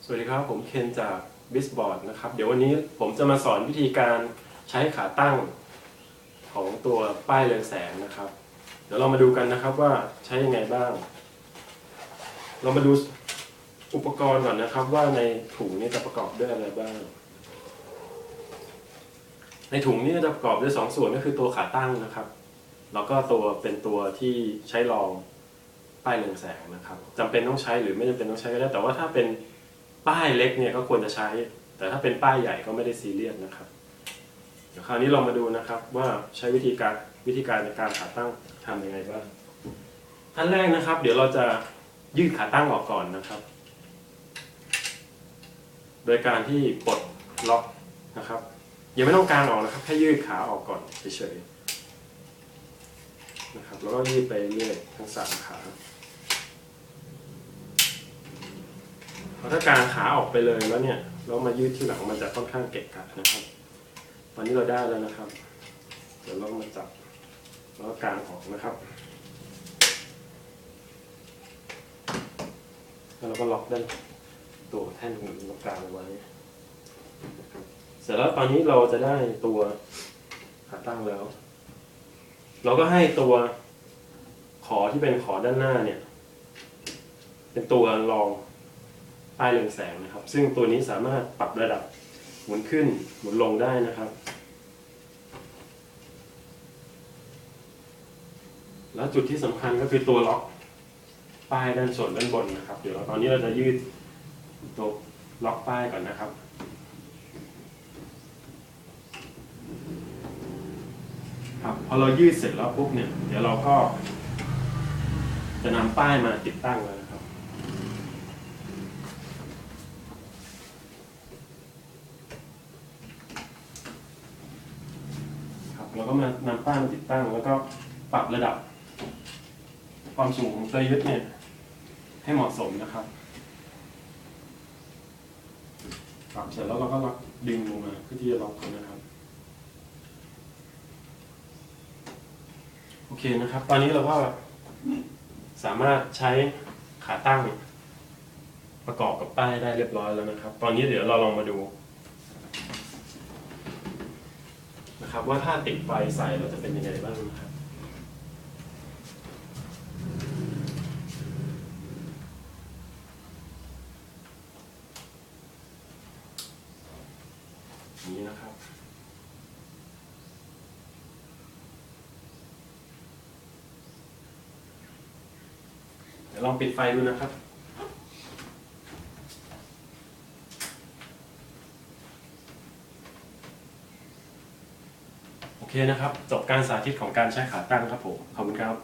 สวัสดีครับผมเคนจาก BIZboard นะครับเดี๋ยววันนี้ผมจะมาสอนวิธีการใช้ขาตั้งของตัวป้ายเรืองแสงนะครับเดี๋ยวเรามาดูกันนะครับว่าใช้ยังไงบ้างเรามาดูอุปกรณ์ก่อนนะครับว่าในถุงนี้จะประกอบด้วยอะไรบ้างในถุงนี้จะประกอบด้วย2ส่วนก็คือตัวขาตั้งนะครับแล้วก็เป็นตัวที่ใช้รองป้ายเรืองแสงนะครับจำเป็นต้องใช้หรือไม่จำเป็นต้องใช้ก็ได้แต่ว่าถ้าเป็นป้ายเล็กเนี่ยก็ควรจะใช้แต่ถ้าเป็นป้ายใหญ่ก็ไม่ได้ซีเรียสนะครับเดี๋ยวคราวนี้เรามาดูนะครับว่าใช้วิธีการในการขาตั้งทำยังไงบ้างขั้นแรกนะครับเดี๋ยวเราจะยืดขาตั้งออกก่อนนะครับโดยการที่ปลดล็อกนะครับยังไม่ต้องกางออกนะครับแค่ยืดขาออกก่อนเฉยๆนะครับแล้วก็ยืดไปเรื่อยทั้ง3ขาเพราะถ้ากางขาออกไปเลยแล้วเนี่ยเรามายืดที่หลังมันจะค่อนข้างเกะกะนะครับตอนนี้เราได้แล้วนะครับเดี๋ยวเรามาจับแล้วก็กางออกนะครับแล้วเราก็ล็อกด้านตัวแท่นหุ่นตรงกลางไว้เสร็จแล้วตอนนี้เราจะได้ตัวขาตั้งแล้วเราก็ให้ตัวขอที่เป็นขอด้านหน้าเนี่ยเป็นตัวรองป้ายเรืองแสงนะครับซึ่งตัวนี้สามารถปรับระดับหมุนขึ้นหมุนลงได้นะครับแล้วจุดที่สำคัญก็คือตัวล็อกป้ายด้านส่วนด้านบนนะครับเดี๋ยวตอนนี้เราจะยืดตัวล็อกป้ายก่อนนะครับครับพอเรายืดเสร็จแล้วปุ๊บเนี่ยเดี๋ยวเราก็จะนำป้ายมาติดตั้งแล้วนะครับเราก็มานำป้ายมาติดตั้งแล้วก็ปรับระดับความสูงของตัวยึดเนี่ยให้เหมาะสมนะครับปรับเสร็จแล้วเราก็ล็อกดึงลงมาเพื่อที่จะล็อกนะครับโอเคนะครับตอนนี้เราก็สามารถใช้ขาตั้งประกอบกับป้ายได้เรียบร้อยแล้วนะครับตอนนี้เดี๋ยวเราลองมาดูนะครับว่าถ้าติดไฟใส่เราจะเป็นยังไงบ้างนะครับนี้นะครับเดี๋ยวลองปิดไฟดูนะครับโอเคนะครับจบการสาธิตของการใช้ขาตั้งครับผมขอบคุณครับ